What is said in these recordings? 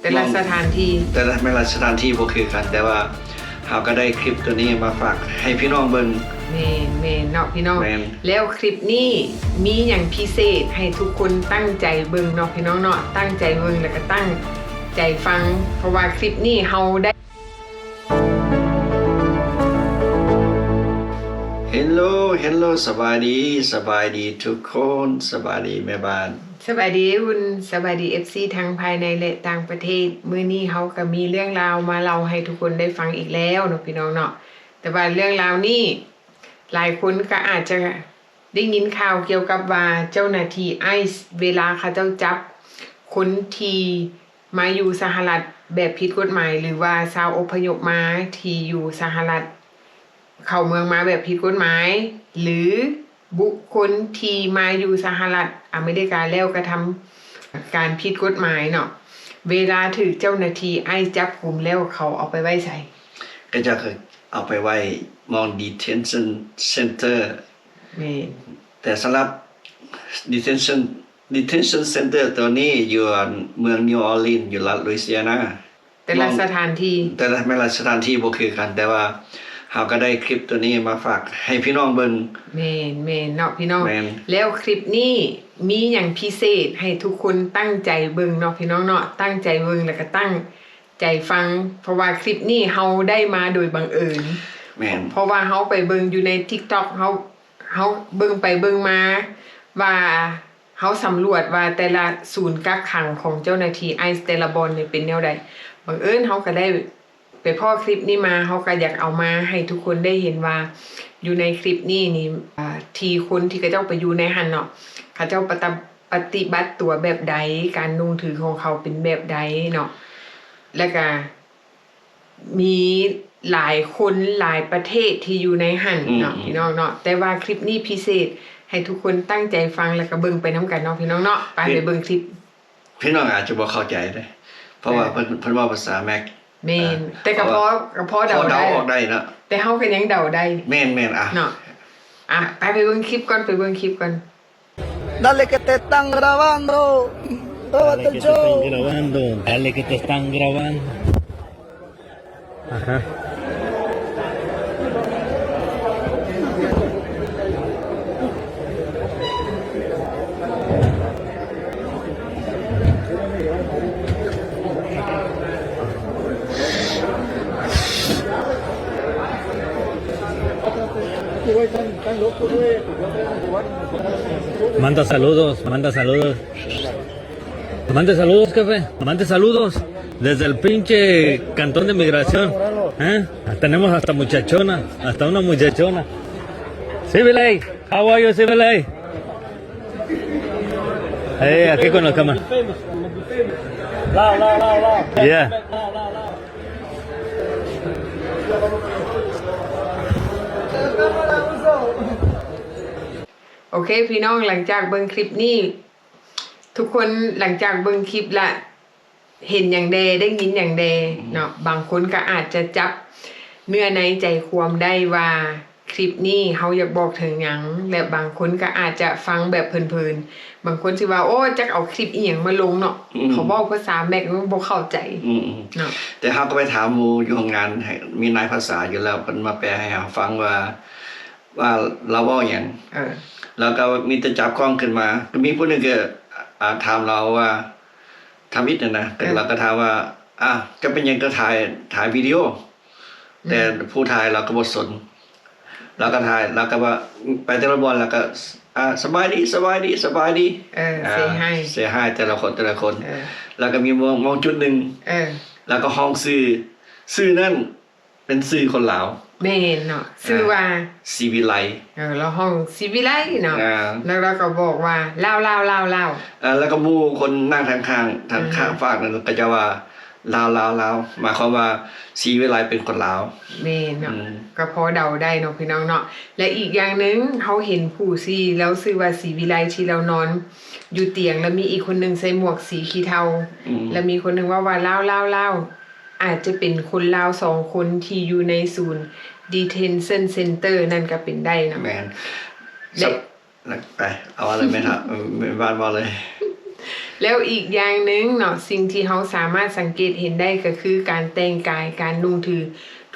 แต่ละสถานที่สถานที่บ่คือกันแต่ว่าเราก็ได้คลิปตัวนี้มาฝากให้พี่น้องเบิ่งเมนเนาะพี่น้อง แม่น แล้วคลิปนี้มีอย่างพิเศษให้ทุกคนตั้งใจเบิ่งเนาะพี่น้องเนาะตั้งใจเบิ่งแล้วก็ตั้งใจฟังเพราะว่าคลิปนี้เฮาได้Hello สบายดีทุกคนสบายดีแม่บ้านสบายดีคุณสบายดี FC ทั้งภายในและต่างประเทศมื้อนี้เฮาก็มีเรื่องราวมาเล่าให้ทุกคนได้ฟังอีกแล้วเนาะพี่น้องเนาะแต่ว่าเรื่องราวนี้หลายคนก็อาจจะได้ยินข่าวเกี่ยวกับว่าเจ้าหน้าที่ไอซ์เวลาเขาเจ้าจับคนที่มาอยู่สหรัฐแบบผิดกฎหมายหรือว่าชาวอพยพมาที่อยู่สหรัฐเข้าเมืองมาแบบผิดกฎหมายหรือบุคคลที่มาอยู่สหรัฐอเมริกาแล้วกระทำการผิดกฎหมายเนาะเวลาถูกเจ้าหน้าที่ไอซ์จับกุมแล้วเขาเอาไปไว้ใส่ก็จะเอาไปไว้มอง detention center แต่สำหรับ detention center ตัวนี้อยู่เมืองนิวออร์ลีนส์อยู่รัฐลุยเซียนาแต่ละสถานที่สถานที่บ่คือกันแต่ว่าเราก็ได้คลิปตัวนี้มาฝากให้พี่น้องเบิ่งแม่นเนาะพี่น้องแล้วคลิปนี้มีอย่างพิเศษให้ทุกคนตั้งใจเบิ่งเนาะพี่น้องเนาะตั้งใจเบิ่งแล้วก็ตั้งใจฟังเพราะว่าคลิปนี้เฮาได้มาโดยบังเอิญเพราะว่าเฮาไปเบิ่งอยู่ใน TikTok เฮาเบิ่งไปเบิ่งมาว่าเฮาสำรวจว่าแต่ละศูนย์กักขังของเจ้าหน้าที่ไอซ์แต่ละบอนนี่เป็นแนวใดบังเอิญเฮาก็ได้ไปพ่อคลิปนี้มาเขาก็อยากเอามาให้ทุกคนได้เห็นว่าอยู่ในคลิปนี้นี่ทีคนที่เขาเจ้าไปอยู่ในหันเนาะเขาเจ้าปฏิบัติตัวแบบใดการนุ่งถือของเขาเป็นแบบใดเนาะแล้วก็มีหลายคนหลายประเทศที่อยู่ในหันเนาะพี่น้องเนาะแต่ว่าคลิปนี้พิเศษให้ทุกคนตั้งใจฟังแล้วก็เบิ่งไปน้ำกันเนาะพี่น้องเนาะไปเบิ่งคลิปพี่น้องอาจจะบ่เข้าใจเลยเพราะว่าเพิ่นว่าภาษาแม็กแม่นแต่กระเพาะเดาได้เนาะแต่เฮาก็ยังเดาได้แม่นอ่ะเนาะไปเบิ่งคลิปก่อนDale que te están grabando. Tómate el show. Dale que te están grabando. Ajá. Manda saludos. Mande saludos, jefe. Mande saludos. Desde el pinche cantón de migración. Tenemos hasta muchachona. Hasta una muchachona. Civilay. How are you, Civilay? Aquí con la cámara. Yeah. โอเคพี่น้องหลังจากเบิ่งคลิปนี้ทุกคนหลังจากเบิ่งคลิปละเห็นอย่างใดได้ยินอย่างใดเนาะบางคนก็อาจจะจับเนื้อในใจความได้ว่าคลิปนี้เฮาอยากบอกถึงหยังและบางคนก็อาจจะฟังแบบเพลินๆบางคนสิว่าโอ้จักเอาคลิปอีหยังมาลงเนาะเขาบอกภาษาแม็กมันบ่เข้าใจเนาะแต่เฮาก็ไปถามหมู่อยู่โรงงานมีนายภาษาอยู่แล้วเพิ่นมาแปลให้เฮาฟังว่าเราเว้าหยังแล้วก็มีแต่จับกล้องขึ้นมาก็มีผู้นึงก็ถามเราว่าทำอิฐนะแต่เราก็ถามว่าก็เป็นยังก็ถ่ายวิดีโอแต่ผู้ถ่ายเราก็บ่สนเราก็ถ่ายเราก็ว่าไปแต่ละบอลแล้วก็สบายดีเสียให้แต่ละคนแล้วก็มีมองจุดนึงแล้วก็ห้องชื่อนั่นเป็นชื่อคนลาวแม่นเนาะชื่อว่าศิวิไลแล้วห้องศิวิไลเนาะแล้วเราก็บอกว่าลาวแล้วก็หมู่คนนั่งข้างฝากนั้นก็จะว่าลาวหมายความว่าศิวิไลเป็นคนลาวแม่นเนาะก็พอเดาได้เนาะพี่น้องเนาะและอีกอย่างนึงเฮาเห็นผู้ซี่แล้วชื่อว่าศิวิไลที่เรานอนอยู่เตียงแล้วมีอีกคนนึงใส่หมวกสีขี้เทาแล้วมีคนนึงว่าลาวอาจจะเป็นคนลาว2คนที่อยู่ในศูนย์ detention center นั่นก็เป็นได้นะแม่นไปเอาอะไรไหมครับบ้านมาเลย แล้วอีกอย่างหนึ่งเนาะสิ่งที่เขาสามารถสังเกตเห็นได้ก็คือการแต่งกายการนุ่งถือ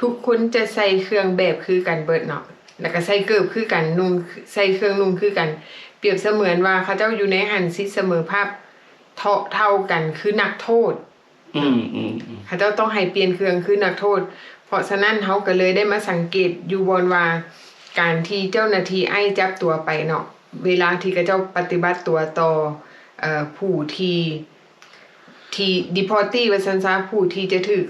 ทุกคนจะใส่เครื่องแบบคือกันเบิดเนาะแล้วก็ใส่เกิบคือกันนุ่งใส่เครื่องนุ่งคือกันเปรียบเสมือนว่าเขาเจ้าอยู่ในหันสิเสมอภาพเท่ากันคือนักโทษเขาเจ้าต้องให้เปลี่ยนเครื่องคือนักโทษเพราะฉะนั้นเขาก็เลยได้มาสังเกตอยู่บนว่าการที่เจ้าหน้าที่ไอ้จับตัวไปเนาะเวลาที่เขาเจ้าปฏิบัติตัวต่อผู้ที่ดีพอร์ตี้ว่าซั่นซะผู้ที่จะถูก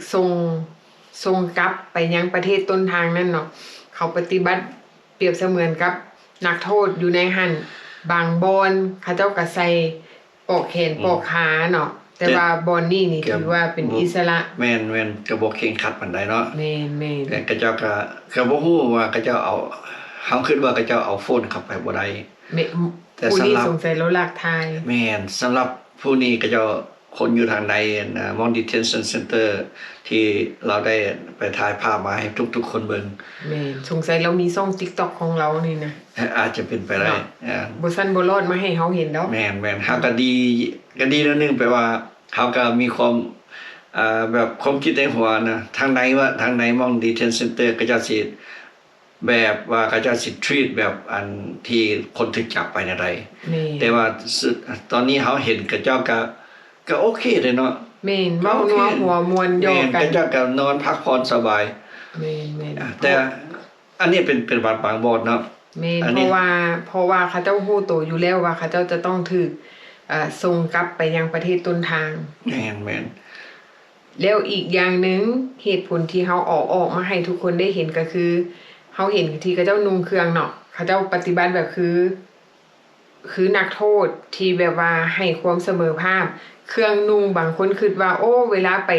ส่งกลับไปยังประเทศต้นทางนั่นเนาะเขาปฏิบัติเปรียบเสมือนกับนักโทษอยู่ในหันบางบอนเขาเจ้าก็ใส่ปอกแขนปอกขาเนาะแต่ว่าบอนนี่ถือว่าเป็นอิสระแม่นก็บ่เข่งขัดปานใดเนาะแม่นแต่ก็เจ้าก็บ่ฮู้ว่าก็เจ้าเอาเฮาคิดว่าก็เจ้าเอาโฟนเข้าไปบ่ได้แต่ผู้นี้สงสัยเราลักทายแม่นสำหรับผู้นี้ก็เจ้าคนอยู่ทางใดมอง detention center ที่เราได้ไปถ่ายภาพมาให้ทุกๆคนเบิ่งแม่นสงสัยเรามีช่อง TikTok ของเรานี่นะอาจจะเป็นไปได้บ่ซั่นบ่รอดมาให้เฮาเห็นดอกแม่นเฮาก็ดีแล้วนึงแปลว่าเฮาก็มีความแบบความคิดในหัวนะทางไหนมอง detention center ก็จะสิแบบว่าก็จะสิ treat แบบอันที่คนถูกจับไปในใดแต่ว่าตอนนี้เฮาเห็นก็เจ้าก็โอเคเลยเนาะแม่นเว้านัวหัวมวนยอกันก็เจ้าก็นอนพักผ่อนสบายแม่นแต่อันนี้เป็นบางบอดเนาะแม่นเพราะว่าเขาเจ้าฮู้ตัวอยู่แล้วว่าเขาเจ้าจะต้องถูกส่งกลับไปยังประเทศต้นทางแม่นแล้วอีกอย่างนึงเหตุผลที่เฮาออกมาให้ทุกคนได้เห็นก็คือเฮาเห็นที่เขาเจ้านุ่งเครื่องเนาะเขาเจ้าปฏิบัติแบบคือนักโทษที่แบบว่าให้ความเสมอภาคเครื่องนุ่งบางคนคิดว่าโอ้เวลาไป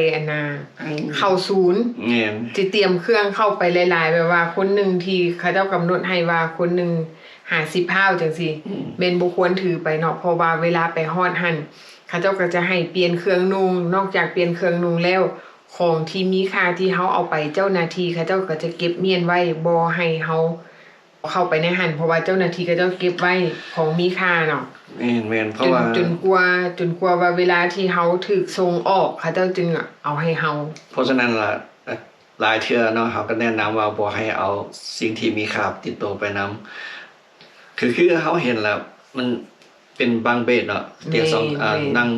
เข้าศูนย์จะเตรียมเครื่องเข้าไปหลายๆแบบว่าคนนึงที่เขาเจ้ากำหนดให้ว่าคนนึง50พาวจังซี่แม่นบ่ควรถือไปเนาะเพราะว่าเวลาไปฮอดหั่นเขาเจ้าก็จะให้เปลี่ยนเครื่องนุ่งนอกจากเปลี่ยนเครื่องนุ่งแล้วของที่มีค่าที่เฮาเอาไปเจ้าหน้าที่เขาเจ้าก็จะเก็บเมียนไว้บ่ให้เฮาเข้าไปในหันเพราะว่าเจ้าหน้าที่ก็จะเก็บไว้ของมีค่าเนาะแม่นเพราะว่าจนกว่าว่าเวลาที่เฮาถูกส่งออกเขาเจ้าจึงเอาให้เฮาเพราะฉะนั้นล่ะหลายเทื่อเนาะเฮาก็แนะนำว่าบ่ให้เอาสิ่งที่มีค่าติดตัวไปนำคือเฮาเห็นแล้วมันเป็นบางเบสเนาะเตียง2นั่ง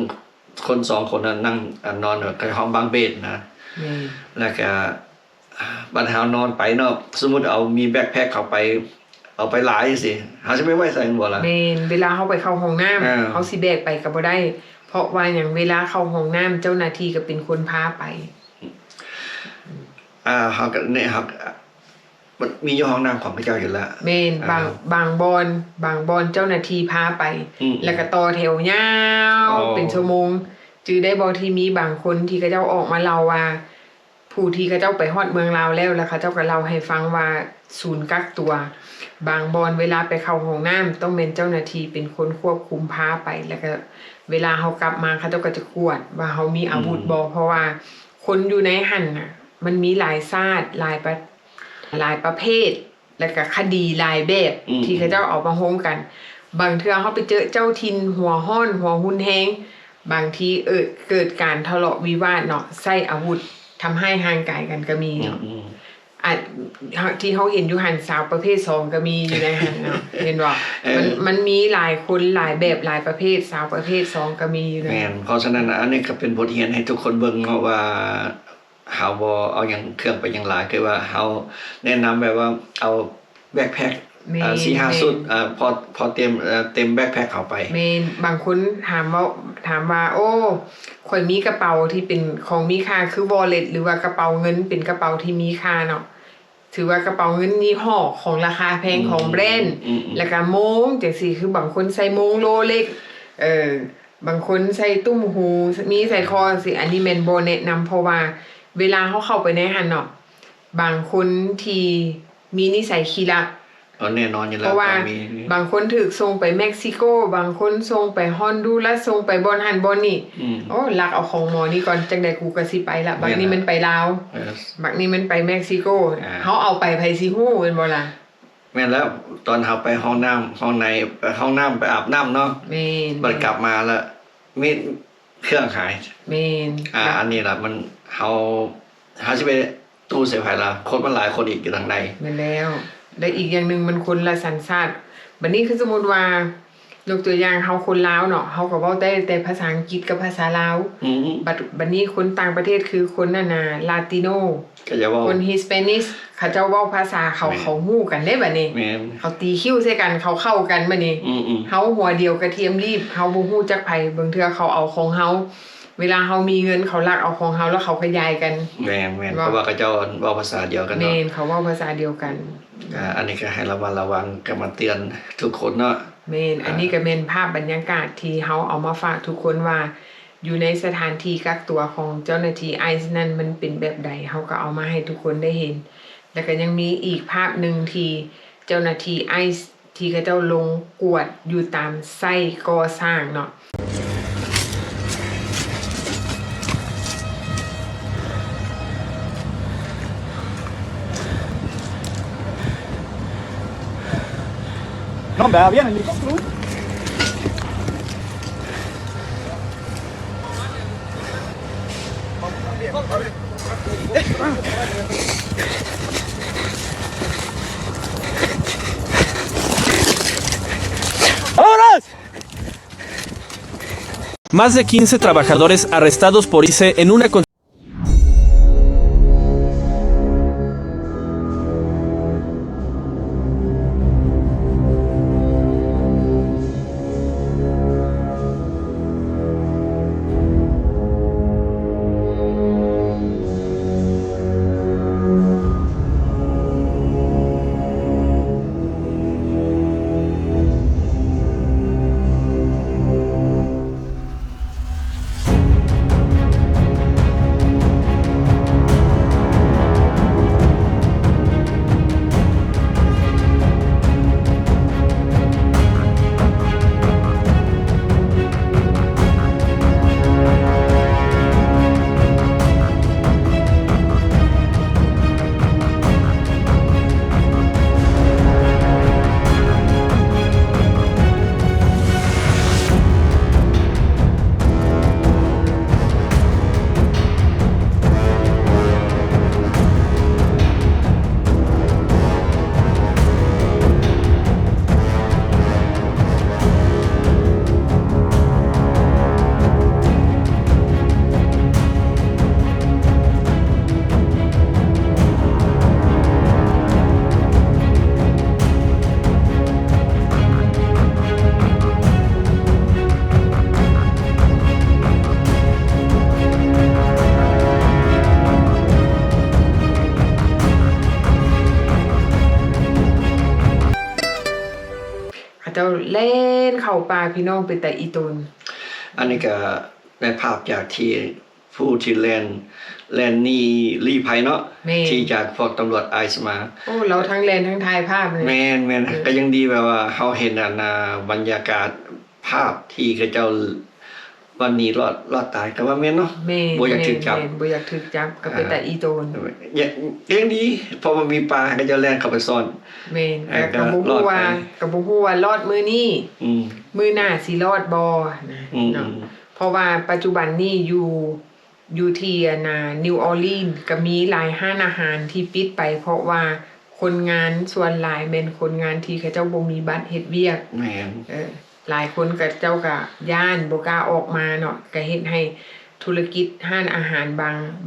คน2คนนั่งนอนในห้องบางเบสนะแล้วก็บัดเฮานอนไปเนาะสมมุติเอามีแบ็คแพ็คเข้าไปเอาไปหลายสิเฮาสิไปไว้ใส่บ่ล่ะแม่นเวลาเฮาไปเข้าห้องน้ำเฮาสิแบกไปก็บ่ได้เพราะว่าหยังเวลาเข้าห้องน้ำเจ้าหน้าที่ก็เป็นคนพาไปเฮาก็เนี่ยครับมันมีอยู่ห้องน้ำของพระเจ้าอยู่แล้วแม่นบางบอนเจ้าหน้าที่พาไปแล้วก็ต่อแถวยาวเป็นชั่วโมงจื้อได้บ่ที่มีบางคนที่เขาเจ้าออกมาเล่าว่าผู้ที่เขาเจ้าไปฮอดเมืองลาวแล้วเขาเจ้าก็เล่าให้ฟังว่าศูนย์กักตัวบางบอนเวลาไปเข้าห้องน้ำต้องเป็นเจ้าหน้าที่เป็นคนควบคุมพาไปแล้วก็เวลาเฮากลับมาเขาเจ้าก็จะกวดว่าเฮามีอาวุธบ่เพราะว่าคนอยู่ในหั่นน่ะมันมีหลายชาติหลายประเภทแล้วก็คดีหลายแบบที่เขาเจ้าเอามาโฮมกันบางเทื่อเฮาไปเจอเจ้าถิ่นหัวฮ้อนหัวหุนแฮงบางทีเกิดการทะเลาะวิวาทเนาะใช้อาวุธทำให้ห่างไกลกันก็มีเนาะที่เขาเห็นอยู่หันสาวประเภท2ก็มีอยู่ในหันเนาะเห็นบ่มันมีหลายคนหลายแบบหลายประเภทสาวประเภท2ก็มีอยู่แม่นเพราะฉะนั้นอันนี้ก็เป็นบทเรียนให้ทุกคนเบิ่งเนาะว่าเฮาบ่เอาหยังเครื่องไปหยังหลายคือว่าเฮาแนะนำแบบว่าเอาแบ็คแพ็ค4-5 ชุดพอเต็มแบ็คแพ็คเข้าไปแม่นบางคนถามว่าโอ้ข่อยมีกระเป๋าที่เป็นของมีค่าคือ wallet หรือว่ากระเป๋าเงินเป็นกระเป๋าที่มีค่าเนาะถือว่ากระเป๋าเงินยี่ห้อของราคาแพงของแบรนด์แล้วก็โมงจังซี่คือบางคนใส่โมงโลเล็กบางคนใส่ตุ้มหูมีใส่คอสิอันนี้แม่นบ่แนะนำเพราะว่าเวลาเขาเข้าไปในหันเนาะบางคนที่มีนิสัยขี้ลักแน่นอนอยู่แล้วเพราะว่าบางคนถูกส่งไปเม็กซิโกบางคนส่งไปฮอนดูรัสส่งไปบอนหันบอนนี่โอ้ลักเอาของหมอนี่ก่อนจังได๋กูก็สิไปละบักนี้มันไปลาวบักนี้มันไปเม็กซิโกเฮาเอาไปไผสิฮู้แม่นบ่ล่ะแม่นแล้วตอนเฮาไปห้องน้ำห้องในห้องน้ำไปอาบน้ำเนาะแม่นบัดกลับมาแล้ว มีเครื่องขาย เมน อันนี้ล่ะมันเฮาสิไปตู้เสียภายละคนมันหลายคนอีกอยู่ทางใน แม่นแล้วและอีกอย่างหนึ่งมันคนละสัญชาติบัดนี้คือสมมุติว่ายกตัวอย่างเฮาคนลาวเนาะเฮาก็เว้าได้แต่ภาษาอังกฤษกับภาษาลาวบัดนี้คนต่างประเทศคือคนนั่นน่ะลาติโน ก็จะว่า คนฮิสแปนิชเขาเจ้าเว้าภาษาเขาฮู้กันได้บัดนี้ แม่น เขาตีคิ้วใส่กันเขาเข้ากันบัดนี้ เฮาหัวเดียวกระเทียมรีบเฮาบ่ฮู้จักไผบางเทื่อเขาเอาของเฮาเวลาเฮามีเงินเขาลักเอาของเฮาแล้วเขาขยายกัน แม่นเพราะว่าเขาเจ้าเว้าภาษาเดียวกัน แม่ เนาะ นเขาเว้าภาษาเดียวกัน อันนี้ก็ให้ระวังก็มาเตือนทุกคนเนาะ แม่นอันนี้ก็เป็นภาพบรรยากาศที่เฮาเอามาฝากทุกคนว่าอยู่ในสถานที่กักตัวของเจ้าหน้าที่ไอซ์นั่นมันเป็นแบบใดเฮาก็เอามาให้ทุกคนได้เห็น แล้วก็ยังมีอีกภาพหนึ่งที่เจ้าหน้าที่ไอซ์ที่เขาเจ้าลงกวดอยู่ตามไส้ก่อสร้างเนาะ No, vea bien, el helicóptero. ¡Vámonos! Más de 15 trabajadores arrestados por ICE en unaเจ้าเล่นเข้าป่าพี่น้องไปแต่อีตน อันนี้ก็ได้ภาพจากที่ผู้ที่แลนนี่รีภัยเนาะที่จากพวกตำรวจไอซ์มา โอ้เราทั้งแลนทั้งถ่ายภาพเลย แม่นก็ยังดีแบบว่าเฮาเห็นบรรยากาศภาพที่เขาเจ้าวันนี้รอดตายก็ว่าแม่นเนาะ บ่อยากถูกจับ บ่อยากถูกจับก็ไปแต่อีตน ยังดีเพราะมันมีปลาก็จะแล่นเข้าไปซ่อน แม่นก็บ่ฮู้ว่ารอดมื้อนี้มื้อหน้าสิรอดบ่นะเนาะเพราะว่าปัจจุบันนี้อยู่ที่นิวออร์ลีนส์ก็มีหลายห้านอาหารที่ปิดไปเพราะว่าคนงานส่วนหลายแม่นคนงานที่เขาเจ้าบ่มีบัตรเฮ็ดเวียก แม่น หลายคนก็เจ้าก็ย่านบ่กล้าออกมาเนาะก็เฮ็ดให้ธุรกิจห้านอาหาร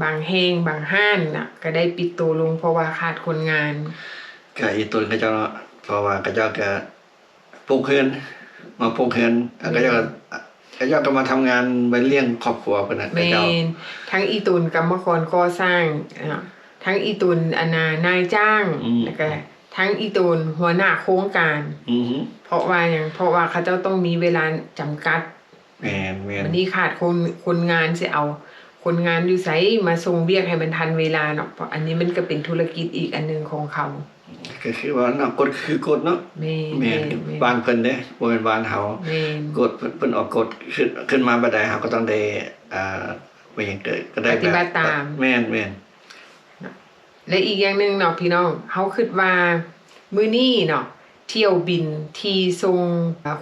บางแห่งบางห้านน่ะก็ได้ปิดตัวลงเพราะว่าขาดคนงาน ก็อีตนเขาเจ้าเนาะเพราะว่าเขาเจ้าก็ปลูกเฮือนมาปลูกเฮือนเขาเจ้าก็มาทำงานไว้เลี้ยงครอบครัวเพิ่นน่ะเขา แม่ เจ้า นทั้งอีตุนกรรมกรก่อสร้างทั้งอีตุนนายจ้างแล้วก็ทั้งอีตุนหัวหน้าโครงการเพราะว่าเขาเจ้าต้องมีเวลาจำกัด แม่น วันนี้ขาดคนงานสิเอาคนงานอยู่ไสมาส่งเวียกให้มันทันเวลาเนาะเพราะอันนี้มันก็เป็นธุรกิจอีกอันนึงของเขา ก็คือว่าเนาะกฎคือกฎเนาะ แม่ แม่นบ้านเพิ่นเด้บ่แม่นบ้านเฮา แม่น กฎเพิ่นออกกฎขึ้นมาบ่ได้เฮาก็ต้องได้ว่าหยังก็ได้ ปฏิบัติตาม แม่น และอีกอย่างหนึงเนาะพี่น้องเฮาคิดว่ามื้อนี้เนาะ เที่ยวบินที่ส่ง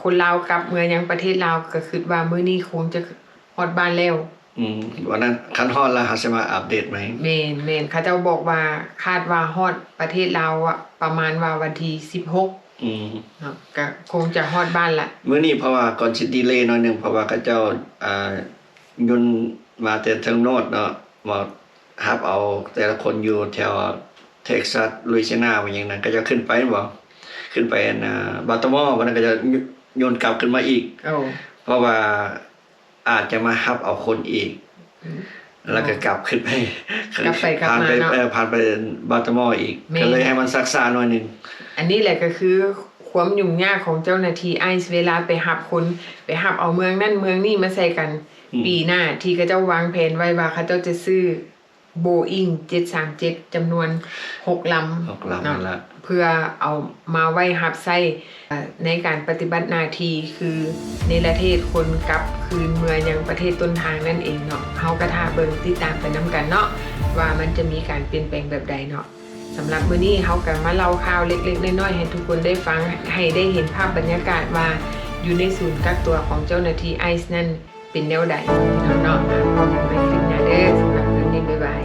คนลาวกลับเมืองยังประเทศลาวก็คิดว่ามื้อนี้คงจะฮอดบ้านแล้ววันนั้นคันฮอดแล้วหาสิมาอัปเดตไหมแม่นเขาเจ้าบอกว่าคาดว่าฮอดประเทศลาวอะประมาณว่าวันที่16เนาะก็คงจะฮอดบ้านละมื้อนี้เพราะว่าก่อนสิดีเลย์หน่อยนึงเพราะว่าเขาเจ้ายนต์มาแต่ทางโนดเนาะมารับเอาแต่ละคนอยู่แถวเท็กซัสลุยเซียนาว่าอย่างนั้นก็จะขึ้นไปบ่ขึ้นไปบาลติมอร์วันนั้นก็จะโยนกลับขึ้นมาอีกเพราะว่าอาจจะมารับเอาคนอีกแล้วก็กลับขึ้นไปผ่านไปบาลติมอร์อีกก็เลยให้มันซักซ่าหน่อยนึงอันนี้แหละก็คือความยุ่งยากของเจ้าหน้าที่ไอซ์เวลาไปรับคนไปรับเอาเมืองนั่นเมืองนี่มาใส่กันปีหน้าที่เขาเจ้าวางแผนไว้ว่าเขาเจ้าจะซื้อBoeing 737จำนวน6 ลำนั่นละเพื่อเอามาไว้รับใช้ในการปฏิบัติหน้าที่คือในประเทศคนกลับคืนเมืองยังประเทศต้นทางนั่นเองเนาะเฮาก็ท่าเบิ่งติดตามไปนํกันเนาะว่ามันจะมีการเปลี่ยนแปลงแบบใดเนาะสำหรับมื้อนี้เฮาก็มาเล่าข่าวเล็กๆน้อยๆให้ทุกคนได้ฟังให้ได้เห็นภาพบรรยากาศว่าอยู่ในศูนย์กักตัวของเจ้าหน้าที่ไอซ์นั่นเป็นแนวใดเนาะพบกันใหม่คลิปหน้าเด้อสำหรับวันนี้บ๊ายบาย